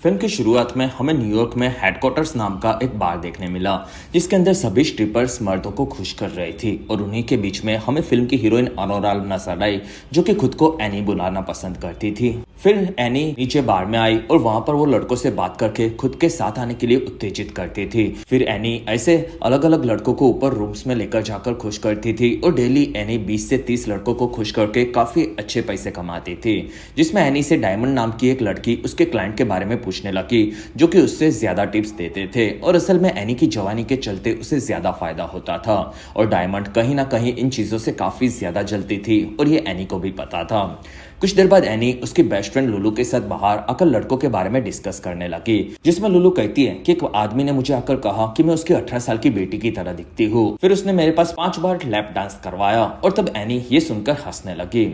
Film की शुरुआत में हमें न्यूयॉर्क में हेडक्वार्टर्स नाम का एक बार देखने मिला, जिसके अंदर सभी स्ट्रिपर्स मर्दों को खुश कर रही थी। और उन्हीं के बीच में हमें फिल्म की हीरोइन अनोराल नजर आई, जो कि खुद को एनी बुलाना पसंद करती थी। फिर एनी नीचे बार में आई और वहां पर वो लड़कों से बात करके खुद के साथ आने के लिए उत्तेजित करती थी। फिर एनी ऐसे अलग अलग लड़कों को ऊपर रूम्स में लेकर जाकर खुश करती थी और डेली एनी 20 से 30 लड़कों को खुश करके काफी अच्छे पैसे कमाती थी। जिसमें एनी से डायमंड नाम की एक लड़की उसके क्लाइंट के बारे में पूछने लगी, जो कि उससे ज्यादा टिप्स देते थे। और असल में एनी की जवानी के चलते उसे ज्यादा फायदा होता था और डायमंड कहीं ना कहीं इन चीजों से काफी ज्यादा जलती थी और ये एनी को भी पता था। कुछ देर बाद एनी उसकी बेस्ट फ्रेंड लुलू के साथ बाहर आकर लड़कों के बारे में डिस्कस करने लगी, जिसमें लुलू कहती है कि एक आदमी ने मुझे आकर कहा कि मैं उसकी 18 साल की बेटी की तरह दिखती हूँ। फिर उसने मेरे पास 5 बार लैप डांस करवाया और तब एनी ये सुनकर हंसने लगी।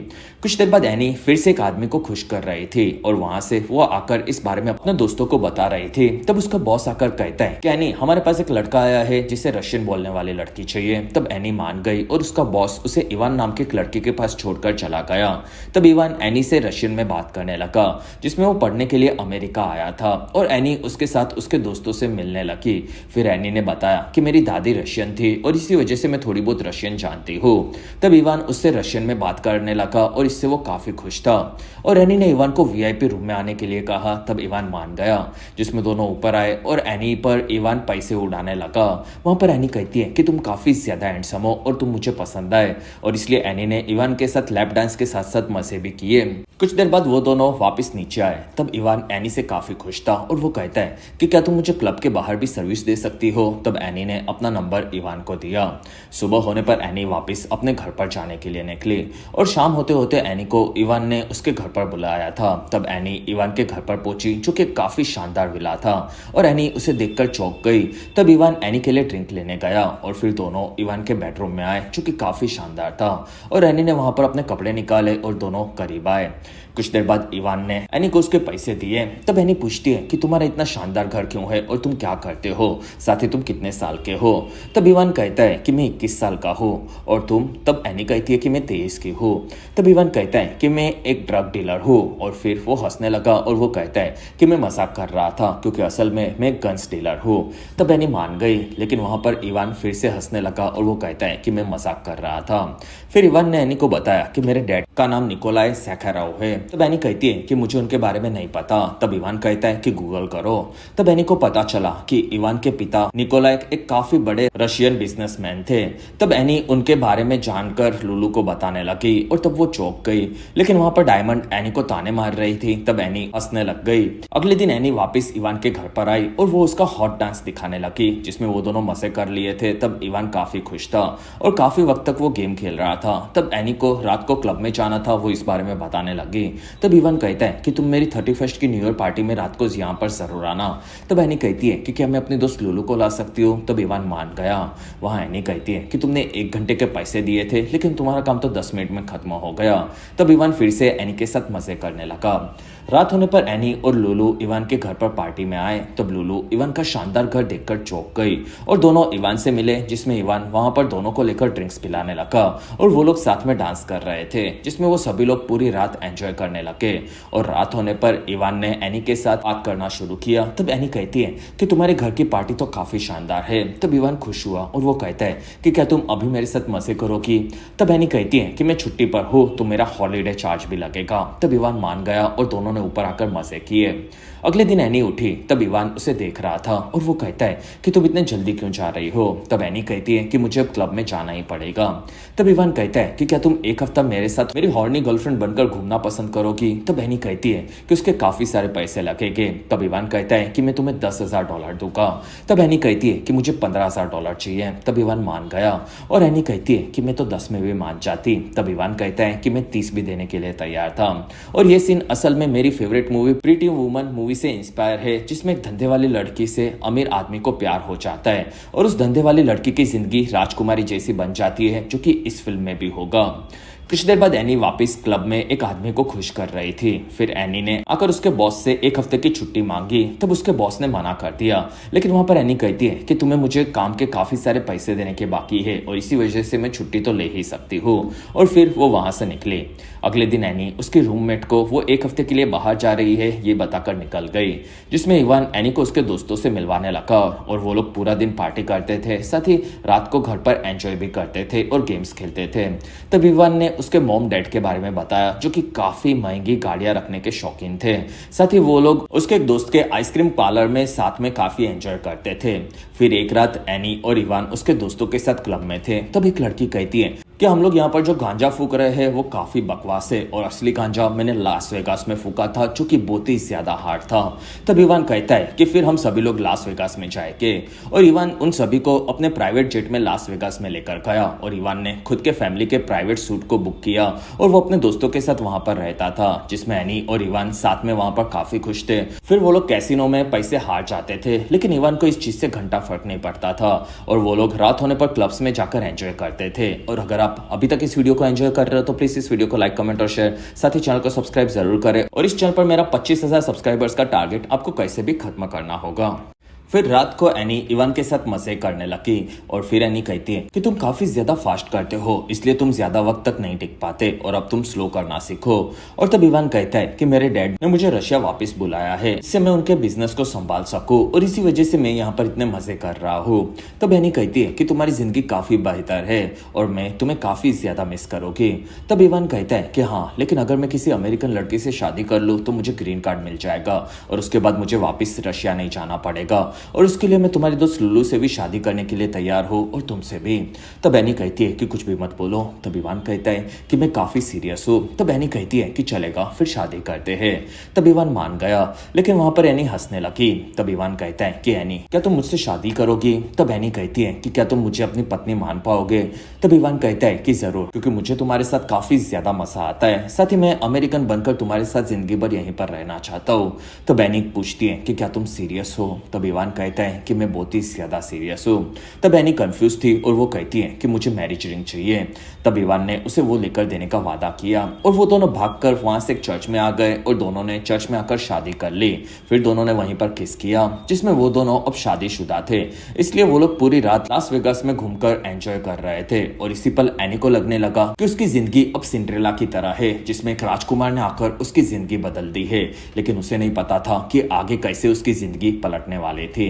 कुछ देर बाद एनी फिर से एक आदमी को खुश कर रही थी और वहां से वो आकर इस बारे में अपने दोस्तों को बता रही थी। तब उसका बॉस आकर कहता है कि एनी, हमारे पास एक लड़का आया है जिसे रशियन बोलने वाली लड़की चाहिए। तब एनी मान गई और उसका बॉस उसे इवान नाम के एक लड़के के पास छोड़कर चला गया। तब इवान एनी से रशियन में बात करने लगा, जिसमें वो पढ़ने के लिए अमेरिका आया था और एनी उसके साथ उसके दोस्तों से मिलने लगी। फिर एनी ने बताया कि मेरी दादी रशियन थी और इसी वजह से मैं थोड़ी बहुत रशियन जानती हूँ। तब इवान उससे रशियन में बात करने लगा और इससे वो काफी खुश था और एनी ने इवान को वीआईपी रूम में आने के लिए कहा। तब इवान मान गया, जिसमें दोनों ऊपर आए और एनी पर इवान पैसे उड़ाने लगा। वहां पर एनी कहती है कि तुम काफी ज्यादा हैंडसम हो और तुम मुझे पसंद आए, और इसलिए एनी ने इवान के साथ लैप डांस के साथ साथ मजे भी किए। कुछ देर बाद वो दोनों वापस नीचे आए। तब इवान एनी से काफी खुश था और वो कहता है कि क्या तुम मुझे क्लब के बाहर भी सर्विस दे सकती हो। तब एनी ने अपना नंबर इवान को दिया। सुबह होने पर एनी वापस अपने घर पर जाने के लिए निकली और शाम होते होते एनी को इवान ने उसके घर पर बुलाया था। तब एनी इवान के घर पर पहुंची, जो कि काफी शानदार विला था, और एनी उसे देखकर चौंक गई। तब इवान एनी के लिए ड्रिंक लेने गया और फिर दोनों इवान के बेडरूम में आए, जो कि काफी शानदार था, और एनी ने वहां पर अपने कपड़े निकाले और दोनों करीब आए। कुछ देर बाद इवान ने एनी को उसके पैसे दिए। तब एनी पूछती है कि तुम्हारा इतना शानदार घर क्यों है और तुम क्या करते हो, साथ ही तुम कितने साल के हो। तब इवान कहता है कि मैं 21 साल का हूँ। और तुम? तब एनी कहती है कि मैं 23 की हूँ। तब इवान कहता है कि मैं एक ड्रग डीलर हूँ, और फिर वो हंसने लगा और वो कहता है कि मैं मजाक कर रहा था क्योंकि असल में मैं गन्स डीलर हूँ। तब एनी मान गई, लेकिन वहां पर इवान फिर से हंसने लगा और वो कहता है कि मैं मजाक कर रहा था। फिर इवान ने एनी को बताया कि मेरे डैड का नाम निकोलाई सैखारोव है। तब एनी कहती है कि मुझे उनके बारे में नहीं पता। तब इवान कहता है कि गूगल करो। तब एनी को पता चला कि इवान के पिता निकोलाई एक काफी बड़े रशियन बिजनेसमैन थे। तब एनी उनके बारे में जानकर लुलू को बताने लगी और तब वो चौंक गई, लेकिन वहां पर डायमंड एनी को ताने मार रही थी। तब एनी हंसने लग गई। अगले दिन एनी वापस इवान के घर पर आई और वो उसका हॉट डांस दिखाने लगी, जिसमें वो दोनों मजे कर लिए थे। तब इवान काफी खुश था और काफी वक्त तक वो गेम खेल रहा था। तब एनी को रात को क्लब में जाना था, वो इस बारे में बताने लगी। तब इवान कहता है कि तुम मेरी 31st की न्यू ईयर पार्टी में रात को यहाँ पर जरूर आना। तब एनी कहती है कि क्या मैं अपनी दोस्त लुलू को ला सकती हूँ। तब इवान मान गया। वहां एनी कहती है कि तुमने 1 घंटे के पैसे दिए थे, लेकिन तुम्हारा काम तो 10 मिनट में खत्म हो गया। तब इवान फिर से एनी के साथ मजे करने लगा। रात होने पर एनी और लुलू इवान के घर पर पार्टी में आए। तब लुलू इवान का शानदार घर देखकर चौंक गई और दोनों इवान से मिले, जिसमें इवान वहां पर दोनों को लेकर ड्रिंक्स पिलाने लगा और वो लोग साथ में डांस कर रहे थे, जिसमें वो सभी लोग पूरी रात एंजॉय करने लगे। और रात होने पर इवान ने एनी के साथ बात करना शुरू किया। तब एनी कहती है कि तुम्हारे घर की पार्टी तो काफी शानदार है। तब इवान खुश हुआ और वो कहता है कि क्या तुम अभी मेरे साथ मजे करोगी। तब एनी कहती है कि मैं छुट्टी पर हूँ तो मेरा हॉलीडे चार्ज भी लगेगा। तब इवान मान गया और दोनों ने ऊपर आकर मजे किए। अगले दिन एनी उठी। तब इवान उसे देख रहा था और वो कहता है कि तुम इतने जल्दी क्यों जा रही हो। तब एनी कहती है कि मुझे अब क्लब में जाना ही पड़ेगा। तब इवान कहता है कि क्या तुम एक हफ्ता मेरे साथ मेरी हॉर्नी गर्लफ्रेंड बनकर घूमना पसंद करोगी। तब एनी कहती है कि उसके काफी सारे पैसे लगेंगे। तब इवान कहता है कि मैं तुम्हें $10,000 दूंगा। तब एनी कहती है कि मुझे $15,000 चाहिए। तब इवान मान गया और एनी कहती है कि मैं तो 10 में भी मान जाती। तब इवान कहता है कि मैं 30 भी देने के लिए तैयार था। और ये सीन असल में मेरी favourite movie pretty woman movie से इंस्पायर है, जिसमें एक धंधे वाली लड़की से अमीर आदमी को प्यार हो जाता है और उस धंधे वाली लड़की की जिंदगी राजकुमारी जैसी बन जाती है, जो कि इस फिल्म में भी होगा। कुछ देर बाद एनी वापस क्लब में एक आदमी को खुश कर रही थी। फिर एनी ने आकर उसके बॉस से एक हफ्ते की छुट्टी मांगी। तब उसके बॉस ने मना कर दिया, लेकिन वहां पर एनी कहती है कि तुम्हें मुझे काम के काफी सारे पैसे देने के बाकी है और इसी वजह से मैं छुट्टी तो ले ही सकती हूँ। और फिर वो वहां से निकली। अगले दिन एनी उसके रूममेट को वो एक हफ्ते के लिए बाहर जा रही है ये बताकर निकल गई, जिसमें इवान एनी को उसके दोस्तों से मिलवाने लगा और वो लोग पूरा दिन पार्टी करते थे, साथ ही रात को घर पर एंजॉय भी करते थे और गेम्स खेलते थे। तब इवान ने उसके मॉम डैड के बारे में बताया, जो कि काफी महंगी गाड़ियां रखने के शौकीन थे। साथ ही वो लोग उसके एक दोस्त के आइसक्रीम पार्लर में साथ में काफी एंजॉय करते थे। फिर एक रात एनी और इवान उसके दोस्तों के साथ क्लब में थे। तब एक लड़की कहती है कि हम लोग यहाँ पर जो गांजा फूक रहे हैं वो काफी बकवास है और असली गांजा मैंने लास वेगास में फूका था, जो कि बहुत ही ज्यादा हार्ड था। तब इवान कहता है कि फिर हम सभी लोग लास वेगास में जाएंगे और इवान उन सभी को अपने प्राइवेट जेट में लास वेगास में लेकर गया और इवान ने खुद के फैमिली के प्राइवेट सूट को बुक किया और वो अपने दोस्तों के साथ वहां पर रहता था, जिसमें एनी और इवान साथ में वहां पर काफी खुश थे। फिर वो लोग कैसीनो में पैसे हार जाते थे, लेकिन इवान को इस चीज से घंटा फर्क नहीं पड़ता था और वो लोग रात होने पर क्लब्स में जाकर एंजॉय करते थे। और अगर आप अभी तक इस वीडियो को एंजॉय कर रहे हो तो प्लीज इस वीडियो को लाइक, कमेंट और शेयर, साथ ही चैनल को सब्सक्राइब जरूर करें। और इस चैनल पर मेरा 25,000 सब्सक्राइबर्स का टारगेट आपको कैसे भी खत्म करना होगा। फिर रात को एनी इवान के साथ मजे करने लगी और फिर एनी कहती है कि तुम काफी ज्यादा फास्ट करते हो, इसलिए तुम ज्यादा वक्त तक नहीं टिक पाते और अब तुम स्लो करना सीखो। और तब इवान कहता है कि मेरे डैड ने मुझे रशिया वापस बुलाया है, इससे मैं उनके बिजनेस को संभाल सकूं और इसी वजह से मैं यहाँ पर इतने मजे कर रहा हूँ। तब एनी कहती है कि तुम्हारी जिंदगी काफी बेहतर है और मैं तुम्हें काफी ज्यादा मिस करूंगी। तब इवान कहता है कि हाँ, लेकिन अगर मैं किसी अमेरिकन लड़की से शादी कर लूँ तो मुझे ग्रीन कार्ड मिल जाएगा और उसके बाद मुझे वापस रशिया नहीं जाना पड़ेगा और उसके लिए मैं तुम्हारी दोस्त लुलू से भी शादी करने के लिए तैयार हूँ और तुमसे भी। तब एनी कहती है कि कुछ भी मत बोलो। तब इवान कहता है कि मैं काफी सीरियस हूँ। तब एनी कहती है कि चलेगा, फिर शादी करते हैं। तब इवान मान गया, लेकिन वहां पर एनी हंसने लगी। तब इवान कहता है कि एनी, क्या तुम मुझसे शादी करोगी? तब एनी कहती है कि क्या तुम मुझे अपनी पत्नी मान पाओगे? तब इवान कहता है कि जरूर, क्योंकि मुझे तुम्हारे साथ काफी ज्यादा मजा आता है, साथ ही मैं अमेरिकन बनकर तुम्हारे साथ जिंदगी भर यहीं पर रहना चाहता हूँ। तब एनी पूछती है कि क्या तुम सीरियस हो? तब इवान कहता है कि मैं बहुत ही ज्यादा सीरियस हूँ। तब एनी कंफ्यूज थी और वो कहती है कि मुझे मैरिज रिंग चाहिए। तब इवान ने उसे वो लेकर देने का वादा किया और वो दोनों भागकर वहां से एक चर्च में आ गए और दोनों ने चर्च में आकर शादी कर ली। फिर दोनों ने वहीं पर किस किया, जिसमें वो दोनों अब शादीशुदा थे, इसलिए वो लोग पूरी रात लास वेगास में घूमकर एंजॉय कर रहे थे। और इसी पल एनी को लगने लगा कि उसकी जिंदगी अब सिंड्रेला की तरह है, जिसमें एक राजकुमार ने आकर उसकी जिंदगी बदल दी है, लेकिन उसे नहीं पता था कि आगे कैसे उसकी जिंदगी पलटने वाली थी।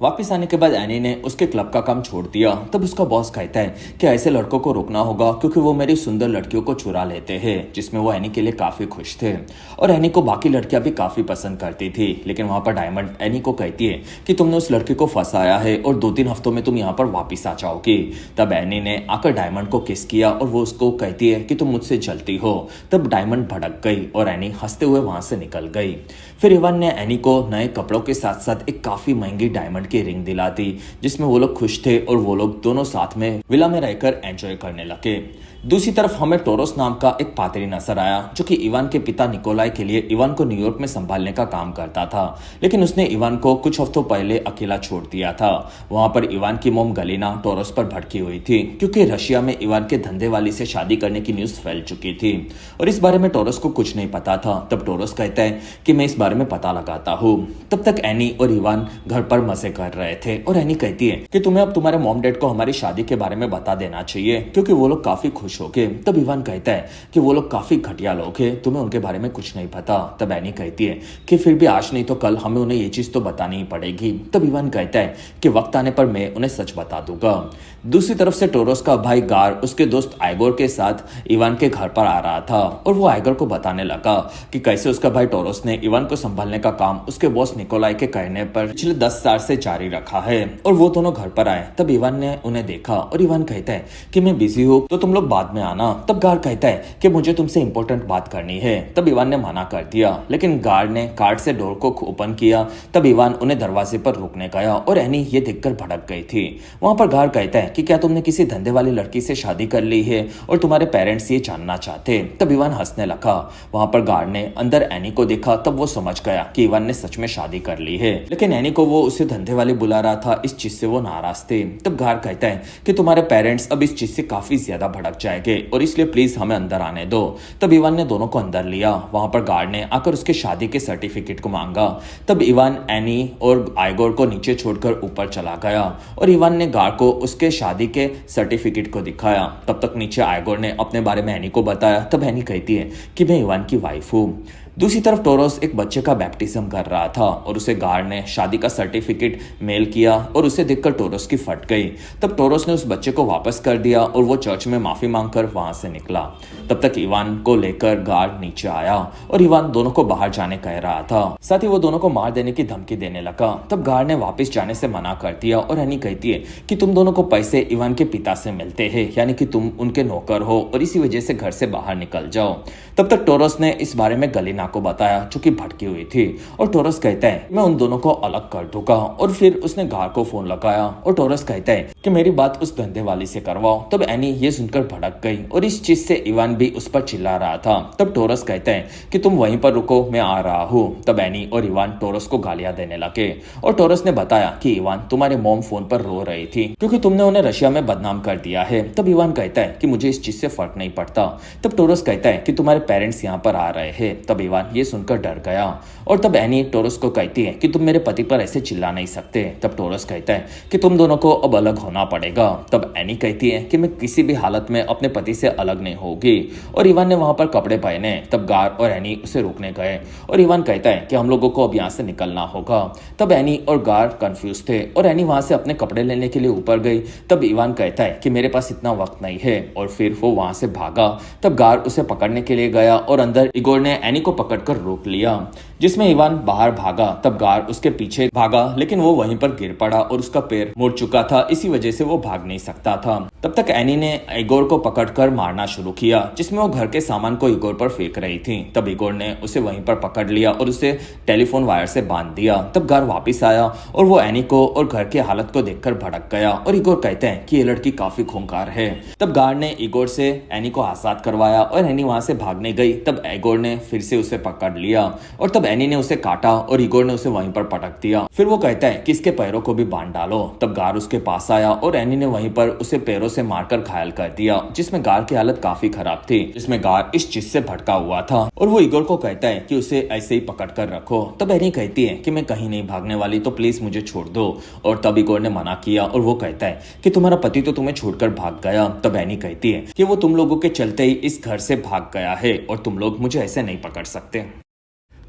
वापस आने के बाद एनी ने उसके क्लब का काम छोड़ दिया। तब उसका बॉस कहता है कि ऐसे लड़कों को रोकना होगा क्योंकि वो मेरी सुंदर लड़कियों को चुरा लेते हैं, जिसमें वो एनी के लिए काफी खुश थे। और एनी को बाकी लड़कियां भी काफी पसंद करती थी, लेकिन वहां पर डायमंड एनी को कहती है कि तुमने उस लड़की को फंसाया है और 2-3 हफ्तों में तुम यहाँ पर वापिस आ जाओगी। तब एनी ने आकर डायमंड को किस किया और वो उसको कहती है कि तुम मुझसे जलती हो। तब डायमंड भड़क गई और एनी हंसते हुए वहां से निकल गई। फिर इवान ने एनी को नए कपड़ों के साथ साथ एक काफी महंगी डायमंड की रिंग दिला दी, जिसमें वो लोग खुश थे और वो लोग दोनों साथ में विला में रहकर एंजॉय करने लगे। दूसरी तरफ हमें टोरोस नाम का एक पादरी नजर आया, जो कि इवान के पिता निकोलाई के लिए इवान को न्यूयॉर्क में संभालने का काम करता था, लेकिन उसने इवान को कुछ हफ्तों पहले अकेला छोड़ दिया था। वहां पर इवान की मोम गलीना टोरोस पर भड़की हुई थी, क्योंकि रशिया में इवान के धंधे वाली से शादी करने की न्यूज फैल चुकी थी और इस बारे में टोरोस को कुछ नहीं पता था। तब टोरोस कहता है कि मैं इस बारे में पता लगाता हूँ। तब तक एनी और इवान घर पर मजे कर रहे थे और एनी कहती है कि तुम्हें अब तुम्हारे मॉम डैड को हमारी शादी के बारे में बता देना चाहिए, क्योंकि वो लोग काफी खुश हो गए। तब इवान कहता है कि वो लोग काफी घटिया लोग हैं, तुम्हें उनके बारे में कुछ नहीं पता। तब एनी कहती है कि फिर भी आज नहीं तो कल हमें उन्हें ये चीज तो बतानी ही पड़ेगी। तब इवान कहता है कि वक्त आने पर मैं उन्हें सच बता दूंगा। दूसरी तरफ से टोरोस का भाई गार उसके दोस्त आइगोर के साथ इवान के घर पर आ रहा था और वो आइगोर को बताने लगा कि कैसे उसका भाई टोरोस ने इवान को संभालने का काम उसके बॉस निकोलाई के कहने पर पिछले 10 साल से जारी रखा है। और वो दोनों घर पर आए। तब इवान ने उन्हें देखा और इवान कहता है कि मैं बिजी हूँ तो तुम लोग बाद में आना। तब गार कहता है कि मुझे तुमसे इंपॉर्टेंट बात करनी है। तब इवान ने मना कर दिया, लेकिन गार ने कार्ड से डोर को ओपन किया। तब इवान उन्हें दरवाजे पर रोकने गया और एनी ये देखकर भड़क गई थी। वहां पर गार कहता है कि क्या तुमने किसी धंधे वाली लड़की से शादी कर ली है और तुम्हारे पेरेंट्स ये जानना चाहते। तब इवान हंसने लगा। वहां पर गार ने अंदर एनी को देखा। तब वो समझ गया कि इवान ने सच में शादी कर ली है, लेकिन एनी को वो उसे धंधे वाली बुला रहा था, इस चीज से वो नाराज थे। तब गार कहता है कि तुम्हारे पेरेंट्स अब इस चीज से काफी ज्यादा भड़क जाएंगे और इसलिए प्लीज हमें अंदर आने दो। तब इवान ने दोनों को अंदर लिया। वहां पर गार्ड ने आकर उसके शादी के सर्टिफिकेट को मांगा। तब इवान एनी और आइगोर को नीचे छोड़कर ऊपर चला गया और इवान ने गार्ड को उसके शादी के सर्टिफिकेट को दिखाया। तब तक नीचे आइगोर ने अपने बारे में एनी को बताया। तब एनी कहती है कि मैं इवान की वाइफ हूँ। दूसरी तरफ टोरस एक बच्चे का बैप्टिज्म कर रहा था और उसे गार्ड ने शादी का सर्टिफिकेट मेल किया और उसे देखकर टोरस की फट गई। तब टोरस ने उस बच्चे को वापस कर दिया और वो चर्च में माफी मांगकर वहां से निकला। तब तक इवान को लेकर गार्ड नीचे आया और इवान दोनों को बाहर जाने कह रहा था। साथ ही वो दोनों को मार देने की धमकी देने लगा। तब गार्ड ने वापस जाने से मना कर दिया और एनी कहती है कि तुम दोनों को पैसे इवान के पिता से मिलते हैं, यानी कि तुम उनके नौकर हो और इसी वजह से घर से बाहर निकल जाओ। तब तक टोरस ने इस बारे में गलीना को बताया जो कि भटकी हुई थी और टोरस कहता है मैं उन दोनों को अलग कर दूंगा। और फिर उसने गार्ड को फोन लगाया और टोरस कहता है कि मेरी बात उस धंधे वाली से करवाओ। तब एनी ये सुनकर भड़क गई और इस चीज से इवान भी उस पर चिल्ला रहा था। तब टोरस कहता है कि तुम वहीं पर रुको, मैं आ रहा हूँ। तब एनी और इवान टोरस को गालियां देने लगे और टोरस ने बताया कि इवान तुम्हारे मॉम फोन पर रो रही थी क्योंकि तुमने उन्हें रशिया में बदनाम कर दिया है। तब इवान कहता है कि मुझे इस चीज से फर्क नहीं पड़ता। तब टोरस कहता है कि तुम्हारे पेरेंट्स यहाँ पर आ रहे हैं। तब इवान ये सुनकर डर गया और तब एनी टोरस को कहती है कि तुम मेरे पति पर ऐसे चिल्ला नहीं सकते। तब टोरस कहता है कि तुम दोनों को अब अलग होना पड़ेगा। तब एनी कहती है कि मैं किसी भी हालत में अपने पति से अलग नहीं होगी और इवान ने वहां पर कपड़े पहने। तब गार और एनी उसे रोकने गए और इवान कहता है कि हम लोगों को अब यहाँ से निकलना होगा। तब एनी और गार कंफ्यूज थे और एनी वहां से अपने कपड़े लेने के लिए ऊपर गई। तब इवान कहता है कि मेरे पास इतना वक्त नहीं है और फिर वो वहां से भागा। तब गार उसे पकड़ने के लिए गया और अंदर इगोर ने एनी को पकड़कर रोक लिया, जिसमें इवान बाहर भागा। तब गार उसके पीछे भागा लेकिन वो वहीं पर गिर पड़ा और उसका पैर मुड़ चुका था, इसी वजह से वो भाग नहीं सकता था। तब तक एनी ने इगोर को पकड़कर मारना शुरू किया, जिसमें वो घर के सामान को इगोर पर फेंक रही थी। तब इगोर ने उसे वहीं पर पकड़ लिया और उसे टेलीफोन वायर से बांध दिया। तब गार वापिस आया और वो एनी को और घर की हालत को देखकर भड़क गया और इगोर कहते हैं कि ये लड़की काफी खूंखार है। तब गार ने इगोर से एनी को आजाद करवाया और एनी वहां से भागने गई। तब इगोर ने फिर से उसे पकड़ लिया और तब एनी ने उसे काटा और इगोर ने उसे वहीं पर पटक दिया। फिर वो कहता है कि इसके पैरों को भी बांध डालो। तब गार उसके पास आया और एनी ने वहीं पर उसे पैरों से मारकर घायल कर दिया, जिसमें गार की हालत काफी खराब थी, जिसमें गार इस चीज से भटका हुआ था और वो इगोर को कहता है कि उसे ऐसे ही पकड़ कर रखो। तब एनी कहती है कि मैं कहीं नहीं भागने वाली, तो प्लीज मुझे छोड़ दो। और तब इगोर ने मना किया और वो कहता है कि तुम्हारा पति तो तुम्हें छोड़कर भाग गया। तब एनी कहती है कि वो तुम लोगों के चलते ही इस घर से भाग गया है और तुम लोग मुझे ऐसे नहीं पकड़ सकते।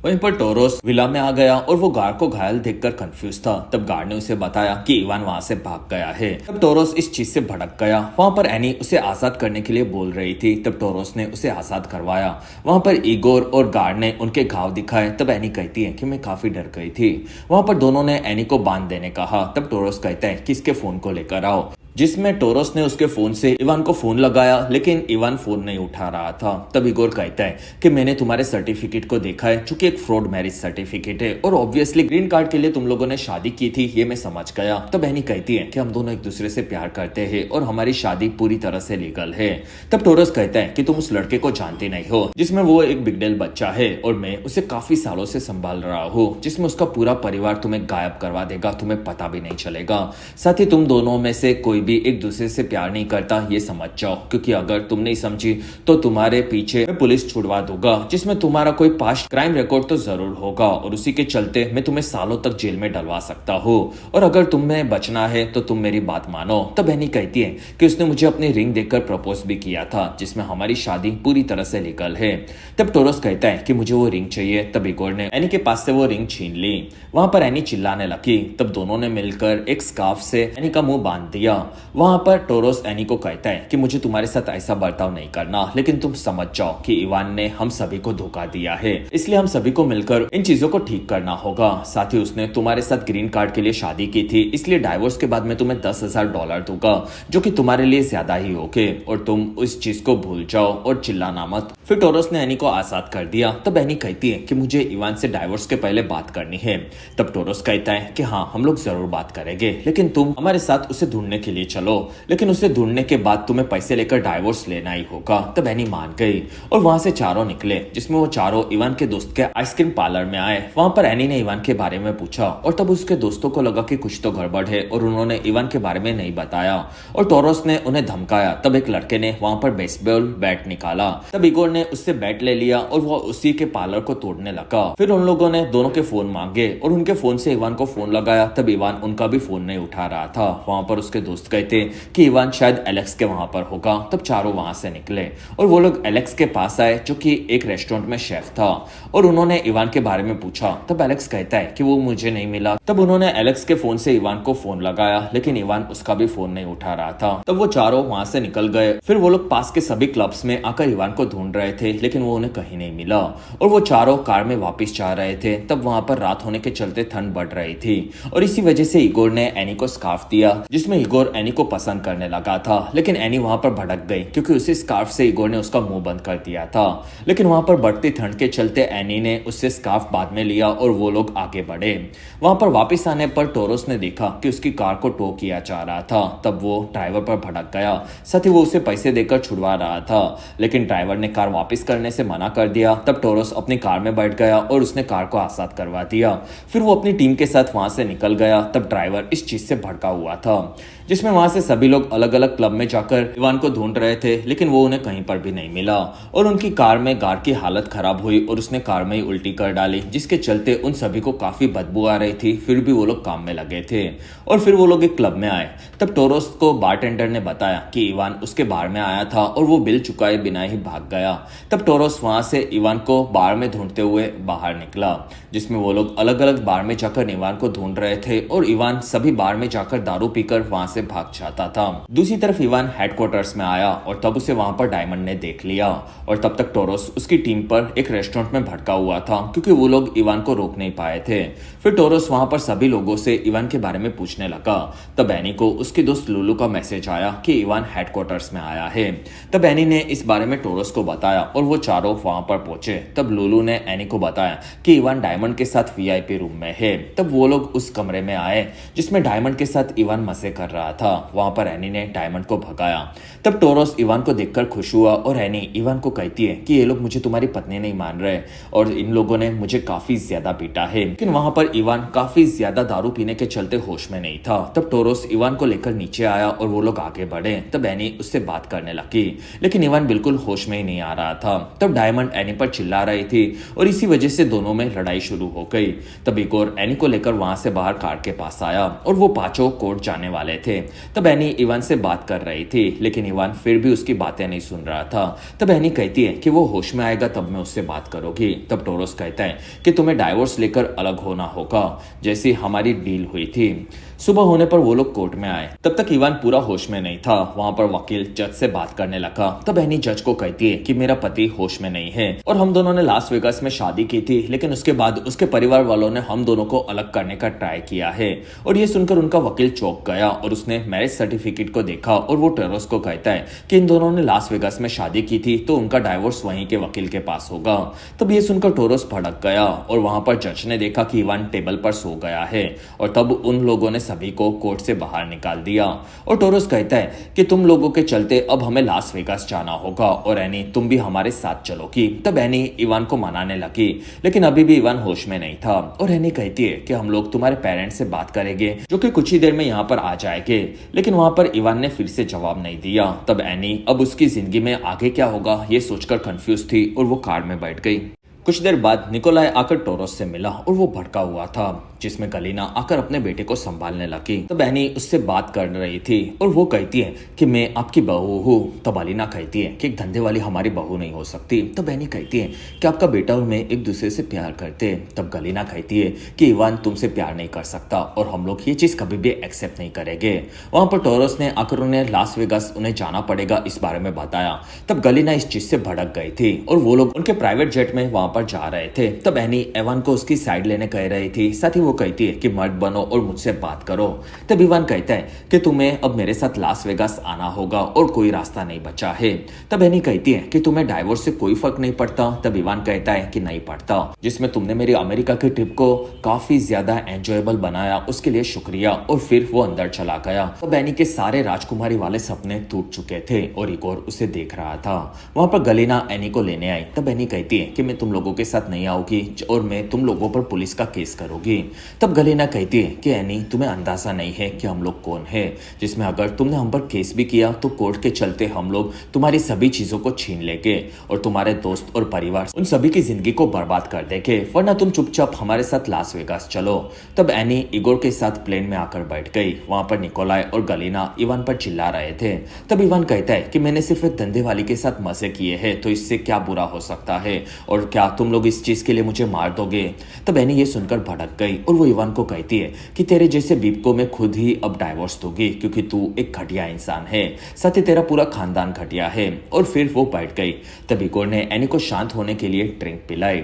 वहीं पर टोरस विला में आ गया और वो गार्ड को घायल देखकर कंफ्यूज था। तब गार्ड ने उसे बताया कि इवान वहां से भाग गया है। तब टोरस इस चीज से भड़क गया। वहां पर एनी उसे आजाद करने के लिए बोल रही थी। तब टोरस ने उसे आजाद करवाया। वहां पर इगोर और गार्ड ने उनके घाव दिखाए। तब एनी कहती है कि मैं काफी डर गई थी। वहां पर दोनों ने एनी को बांध देने कहा। तब टोरस कहता है कि इसके फोन को लेकर आओ, जिसमें टोरस ने उसके फोन से इवान को फोन लगाया लेकिन इवान फोन नहीं उठा रहा था। तब इगोर कहता है कि मैंने तुम्हारे सर्टिफिकेट को देखा है, जो कि एक फ्रॉड मैरिज सर्टिफिकेट है और ऑब्वियसली ग्रीन कार्ड के लिए तुम लोगों ने शादी की थी, ये मैं समझ गया। तब एनी कहती है कि हम दोनों एक दूसरे से प्यार करते हैं और हमारी शादी पूरी तरह से लीगल है। तब टोरस कहता है कि तुम उस लड़के को जानती नहीं हो, जिसमें वो एक बिगडेल बच्चा है और मैं उसे काफी सालों से संभाल रहा हूँ, जिसमें उसका पूरा परिवार तुम्हें गायब करवा देगा, तुम्हें पता भी नहीं चलेगा। साथ ही तुम दोनों में से कोई भी एक दूसरे से प्यार नहीं करता, ये समझ जाओ, क्योंकि अगर तुम नहीं समझी तो तुम्हारे पीछे मैं पुलिस छुड़वा दूंगा, जिसमें तुम्हारा कोई पास्ट क्राइम रिकॉर्ड तो जरूर होगा और उसी के चलते मैं तुम्हें सालों तक जेल में डलवा सकता हूँ और अगर तुम्हें बचना है तो तुम मेरी बात मानो। तब एनी कहती है कि उसने मुझे अपनी रिंग देकर प्रपोज भी किया था, जिसमें हमारी शादी पूरी तरह से लीगल है। तब टोरस कहता है कि मुझे वो रिंग चाहिए। तब इगोर ने एनी के पास से वो रिंग छीन ली। वहां पर एनी चिल्लाने लगी। तब दोनों ने मिलकर एक स्कार्फ से एनी का मुंह बांध दिया। वहां पर टोरस एनी को कहता है कि मुझे तुम्हारे साथ ऐसा बर्ताव नहीं करना, लेकिन तुम समझ जाओ कि इवान ने हम सभी को धोखा दिया है, इसलिए हम सभी को मिलकर इन चीजों को ठीक करना होगा। साथ ही उसने तुम्हारे साथ ग्रीन कार्ड के लिए शादी की थी, इसलिए डाइवोर्स के बाद मैं तुम्हें $10,000 दूंगा, जो कि तुम्हारे लिए ज्यादा ही होगे और तुम उस चीज को भूल जाओ और चिल्लाना मत। फिर टोरस ने एनी को आजाद कर दिया। तब एनी कहती है कि मुझे इवान से डाइवोर्स के पहले बात करनी है। तब टोरस कहता है कि हाँ, हम लोग जरूर बात करेंगे, लेकिन तुम हमारे साथ उसे ढूंढने के लिए जल्दी चलो, लेकिन उसे ढूंढने के बाद तुम्हें पैसे लेकर डाइवोर्स लेना ही होगा। तब एनी मान गई और वहां से चारों निकले, जिसमें वो चारों इवान के दोस्त के आइसक्रीम पार्लर में आए। वहां पर एनी ने इवान के बारे में पूछा और तब उसके दोस्तों को लगा कि कुछ तो गड़बड़ है और उन्होंने इवान के बारे में नहीं बताया और टोरोस ने उन्हें धमकाया। तब एक लड़के ने वहां पर बेसबॉल बैट निकाला। तब इगोर ने उससे बैट ले लिया और वो उसी के पार्लर को तोड़ने लगा। फिर उन लोगों ने दोनों के फोन मांगे और उनके फोन से इवान को फोन लगाया। तब इवान उनका भी फोन नहीं उठा रहा था। वहां पर उसके दोस्त कहते कि इवान शायद एलेक्स के वहां पर होगा। तब चारों वहां से निकले और वो लोग एलेक्स के पास आए, जो कि एक रेस्टोरेंट में शेफ था, और उन्होंने इवान के बारे में पूछा। तब एलेक्स कहता है कि वो मुझे नहीं मिला। तब उन्होंने एलेक्स के फोन से इवान को फोन लगाया, लेकिन इवान उसका भी फोन नहीं उठा रहा था। तब वो चारों वहां से निकल गए। फिर वो लोग पास के सभी क्लब्स में आकर इवान को ढूंढ रहे थे, लेकिन वो उन्हें कहीं नहीं मिला और वो चारों कार में वापस जा रहे थे। तब वहां पर रात होने के चलते ठंड बढ़ रही थी और इसी वजह से इगोर ने एनी को स्कार्फ दिया, जिसमें इगोर एनी को पसंद करने लगा था। लेकिन एनी वहां पर भड़क गई क्योंकि उसी स्कार्फ से इगोर ने उसका मुंह बंद कर दिया था। लेकिन वहां पर बढ़ती ठंड के चलते एनी ने उससे स्कार्फ बाद में लिया और वो लोग आगे बढ़े। वहां पर वापस आने पर टोरोस ने देखा कि उसकी कार को टो किया जा रहा था। तब वो ड्राइवर पर भड़क गया, साथ ही वो उसे पैसे देकर छुड़वा रहा था, लेकिन ड्राइवर ने कार वापस करने से मना कर दिया। तब टोरोस अपनी कार में बैठ गया और उसने कार को आजाद करवा दिया। फिर वो अपनी टीम के साथ वहां से निकल गया। तब ड्राइवर इस चीज से भड़का हुआ था, जिसमें वहां से सभी लोग अलग अलग क्लब में जाकर इवान को ढूंढ रहे थे, लेकिन वो उन्हें कहीं पर भी नहीं मिला और उनकी कार में गार्ड की हालत खराब हुई और उसने कार में ही उल्टी कर डाली, जिसके चलते उन सभी को काफी बदबू आ रही थी। फिर भी वो लोग काम में लगे थे और फिर वो लोग एक क्लब में आए। तब टोरोस को बारटेंडर ने बताया कि इवान उसके बार में आया था और वो बिल चुकाए बिना ही भाग गया। तब टोरोस वहां से इवान को बार में ढूंढते हुए बाहर निकला, जिसमें वो लोग अलग अलग बार में जाकर इवान को ढूंढ रहे थे और इवान सभी बार में जाकर दारू पीकर वहां से भाग जाता था। दूसरी तरफ इवान हेडक्वार्टर्स में आया और तब उसे वहां पर डायमंड ने देख लिया और तब तक टोरोस उसकी टीम पर एक रेस्टोरेंट में भटका हुआ था, क्योंकि वो लोग इवान को रोक नहीं पाए थे। फिर टोरोस वहां पर सभी लोगों से इवान के बारे में पूछने लगा। तब एनी को उसके दोस्त लुलू का मैसेज आया कि इवान हेडक्वार्टर्स में आया है। तब एनी ने इस बारे में टोरोस को बताया और वो चारों वहां पर पहुंचे। तब लुलू ने एनी को बताया कि इवान डायमंड के साथ वीआईपी रूम में है। तब वो लोग उस कमरे में आए जिसमें डायमंड के साथ इवान मजे कर रहा था। वहां पर एनी ने डायमंड को भगाया। तब टोरोस इवान को देखकर खुश हुआ और एनी इवान को कहती है कि ये लोग मुझे तुम्हारी पत्नी नहीं मान रहे और इन लोगों ने मुझे काफी ज्यादा पीटा है। लेकिन वहां पर इवान काफी ज्यादा दारू पीने के चलते होश में नहीं था। तब टोरोस इवान को लेकर नीचे आया और वो लोग आगे बढ़े। तब एनी उससे बात करने लगी, लेकिन इवान बिल्कुल होश में ही नहीं आ रहा था। तब डायमंड एनी पर चिल्ला रही थी और इसी वजह से दोनों में लड़ाई शुरू हो गई। तब इगोर एनी को लेकर वहां से बाहर कार के पास आया और वो पांचों कोर्ट जाने वाले थे। तब एनी इवान से बात कर रही थी, लेकिन इवान फिर भी उसकी बातें नहीं सुन रहा था। तब एनी कहती है कि वो होश में आएगा तब मैं उससे बात करूंगी। तब टोरोस कहता है कि तुम्हें डाइवोर्स लेकर अलग होना होगा, जैसी हमारी डील हुई थी। सुबह होने पर वो लोग कोर्ट में आए। तब तक इवान पूरा होश में नहीं था। वहां पर वकील जज से बात करने लगा। तब एनी जज को कहती है कि मेरा पति होश में नहीं है और हम दोनों ने लास वेगास में शादी की थी, लेकिन उसके बाद उसके परिवार वालों ने हम दोनों को अलग करने का ट्राई किया है। और ये सुनकर उनका वकील चौंक गया और उसने मैरिज सर्टिफिकेट को देखा और वो टोरोस को कहता है कि इन दोनों ने लास वेगास में शादी की थी, तो उनका डाइवोर्स वहीं के वकील के पास होगा। तब ये सुनकर टोरोस भड़क गया और वहां पर जज ने देखा कि इवान टेबल पर सो गया है और तब उन लोगों ने सभी को कोर्ट से बाहर निकाल दिया। और टोरोस कहता है कि तुम लोगों के चलते अब हमें लास वेगास जाना होगा और एनी तुम भी हमारे साथ चलोगी। तब एनी इवान को मनाने लगी, लेकिन अभी भी इवान होश में नहीं था और एनी कहती है कि हम लोग तुम्हारे पेरेंट्स से बात करेंगे, जो कि कुछ ही देर में यहाँ पर आ जाएंगे। लेकिन वहां पर इवान ने फिर से जवाब नहीं दिया। तब एनी अब उसकी जिंदगी में आगे क्या होगा ये सोचकर कंफ्यूज थी और वो कार में बैठ गई। कुछ देर बाद निकोलाई आकर टोरोस से मिला और वो भड़का हुआ था, जिसमें गलीना आकर अपने बेटे को संभालने लगी। तब एनी उससे बात कर रही थी और वो कहती है कि मैं आपकी बहू हूँ। तब अलीना कहती है कि एक धंधे वाली हमारी बहू नहीं हो सकती। तब एनी कहती है कि आपका बेटा और मैं एक दूसरे से प्यार करते। तब गलीना कहती है कि इवान तुमसे प्यार नहीं कर सकता और हम लोग ये चीज कभी भी एक्सेप्ट नहीं करेंगे। वहां पर टोरोस ने आकर उन्हें लास वेगास उन्हें जाना पड़ेगा इस बारे में बताया। तब गलीना इस चीज से भड़क गई थी और वो लोग उनके प्राइवेट जेट में वहां पर जा रहे थे तब एनी इवान को उसकी साइड लेने कह रही थी। साथ ही वो कहती है कि मर्द बनो और मुझसे बात करो। तब इवान कहता है कि तुम्हें अब मेरे साथ लास वेगास आना होगा और कोई रास्ता नहीं बचा है। तब एनी कहती है कि तुम्हें डाइवोर्स से कोई फर्क नहीं पड़ता। तब इवान कहता है कि नहीं पड़ता, जिसमें तुमने मेरी अमेरिका की ट्रिप को काफी ज्यादा एंजॉयबल बनाया उसके लिए शुक्रिया। और फिर वो अंदर चला गया। तब एनी के सारे राजकुमारी वाले सपने टूट चुके थे और इगोर उसे देख रहा था। वहां पर गलीना एनी को लेने आई। तब एनी कहती है कि मैं तुम लोगों के साथ नहीं आऊंगी और मैं तुम लोगों पर पुलिस का केस करूंगी। तब गलीना कहती है कि एनी तुम्हें अंदाजा नहीं है कि हम लोग कौन है, जिसमें अगर तुमने हम पर केस भी किया तो कोर्ट के चलते हम लोग तुम्हारी सभी चीजों को छीन लेंगे और तुम्हारे दोस्त और परिवार उन सभी की जिंदगी को बर्बाद कर देंगे, वरना तुम चुपचाप हमारे साथ लास वेगास चलो। तब एनी इगोर के साथ प्लेन में आकर बैठ गई। वहां पर निकोलाई और गलीना इवान पर चिल्ला रहे थे। तब इवान कहता है कि मैंने सिर्फ एक धंधे वाली के साथ मजे किए हैं तो इससे क्या बुरा हो सकता है और क्या तुम लोग इस चीज के लिए मुझे मार दोगे। तब एनी ये सुनकर भड़क गई और वो इवान को कहती है कि तेरे जैसे बीप को मैं खुद ही अब डाइवोर्स दूंगी क्योंकि तू एक घटिया इंसान है, साथ ही तेरा पूरा खानदान घटिया है। और फिर वो बैठ गई। तब इगोर ने एनी को शांत होने के लिए ड्रिंक पिलाई।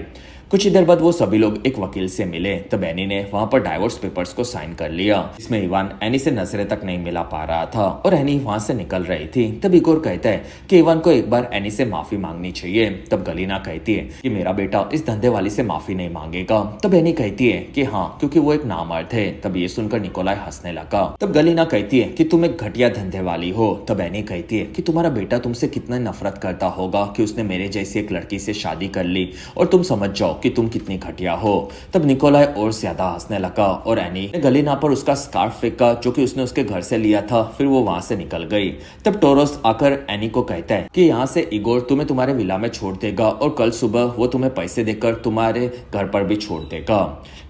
कुछ ही देर बाद वो सभी लोग एक वकील से मिले। तब एनी ने वहां पर डाइवोर्स पेपर्स को साइन कर लिया। इसमें इवान एनी से नजरें तक नहीं मिला पा रहा था और एनी वहां से निकल रही थी। तब इगोर कहता है कि इवान को एक बार एनी से माफी मांगनी चाहिए। तब गलीना कहती है कि मेरा बेटा इस धंधे वाली से माफी नहीं मांगेगा। तब एनी कहती है कि हाँ, क्योंकि वो एक नामर्द है। तब ये सुनकर निकोलाई हंसने लगा। तब गलीना कहती है कि तुम एक घटिया धंधे वाली हो। तब एनी कहती है कि तुम्हारा बेटा तुमसे कितना नफरत करता होगा कि उसने मेरे जैसी एक लड़की से शादी कर ली और तुम समझ जाओ कि तुम कितनी घटिया हो। तब निकोलाई और ज्यादा हंसने लगा और एनी ने गलीना पर उसका स्कार्फ फेंका जो कि उसने उसके घर से लिया था। फिर वो वहां से निकल गई। तब टोरोस आकर एनी को कहता है कि यहाँ से इगोर तुम्हें तुम्हारे विला में छोड़ देगा और कल सुबह वो तुम्हें पैसे देकर तुम्हारे घर पर भी छोड़ देगा।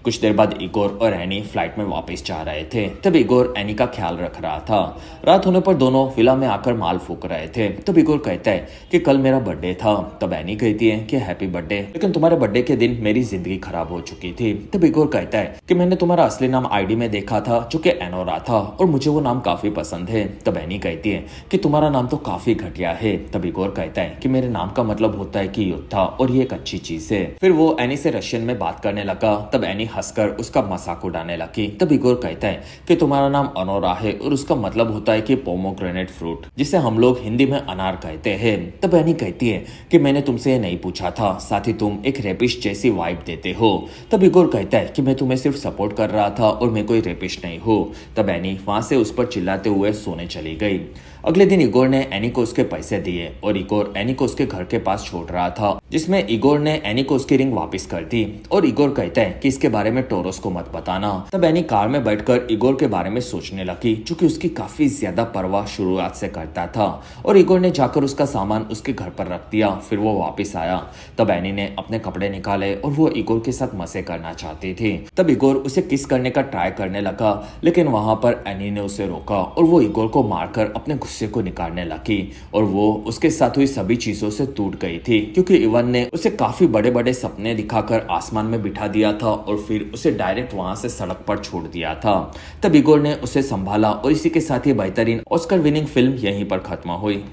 कुछ देर बाद इगोर और एनी फ्लाइट में वापस जा रहे थे। तब इगोर एनी का ख्याल रख रहा था। रात होने पर दोनों विला में आकर माल फूक रहे थे। तब इगोर कहता है कि कल मेरा बर्थडे था। तब एनी कहती है कि हैप्पी बर्थडे, लेकिन तुम्हारे बर्थडे के दिन मेरी जिंदगी खराब हो चुकी थी। तब इगोर कहता है कि मैंने तुम्हारा असली नाम आईडी में देखा था जो कि एनोरा था और मुझे वो नाम काफी पसंद है। तब एनी कहती है कि तुम्हारा नाम तो काफी घटिया है। तब इगोर कहता है कि मेरे नाम का मतलब होता है कि योद्धा और ये एक अच्छी चीज है। फिर वो एनी से रशियन में बात करने लगा। तब एनी हंसकर उसका मजाक उड़ाने लगी। तब इगोर कहता है कि तुम्हारा नाम अनोरा है और उसका मतलब होता है कि पोमोग्रेनेट फ्रूट, जिसे हम लोग हिंदी में अनार कहते हैं। तब एनी कहती है कि मैंने तुमसे ये नहीं पूछा था, साथ ही तुम एक रेपिस्ट जैसी वाइब देते हो। तब इगोर कहता है कि मैं तुम्हें सिर्फ सपोर्ट कर रहा था और मैं कोई रेपिस्ट नहीं हूँ। तब एनी वहां से उस पर चिल्लाते हुए सोने चली गई। अगले दिन इगोर ने एनी को उसके पैसे दिए और इगोर एनी को उसके घर के पास छोड़ रहा था, जिसमें इगोर ने एनी को उसकी रिंग वापस कर दी। और इगोर कहता है कि इसके बारे में टोरोस को मत बताना। तब एनी कार में बैठकर इगोर के बारे में सोचने लगी, जो कि उसकी काफी ज्यादा परवाह शुरुआत से करता था। और इगोर ने जाकर उसका सामान उसके घर पर रख दिया। फिर वो वापस आया। तब एनी ने अपने कपड़े निकाले और वो इगोर के साथ मजे करना चाहती थी। तब इगोर उसे किस करने का ट्राई करने लगा, लेकिन वहां पर एनी ने उसे रोका और वो इगोर को मारकर अपने गुस्से को निकालने लगी। और वो उसके साथ हुई सभी चीजों से टूट गई थी, क्योंकि इवान ने उसे काफी बड़े बड़े सपने दिखाकर आसमान में बिठा दिया था और फिर उसे डायरेक्ट वहां से सड़क पर छोड़ दिया था। तब इगोर ने उसे संभाला और इसी के साथ ही बेहतरीन ऑस्कर विनिंग फिल्म यहीं पर खत्म हुई।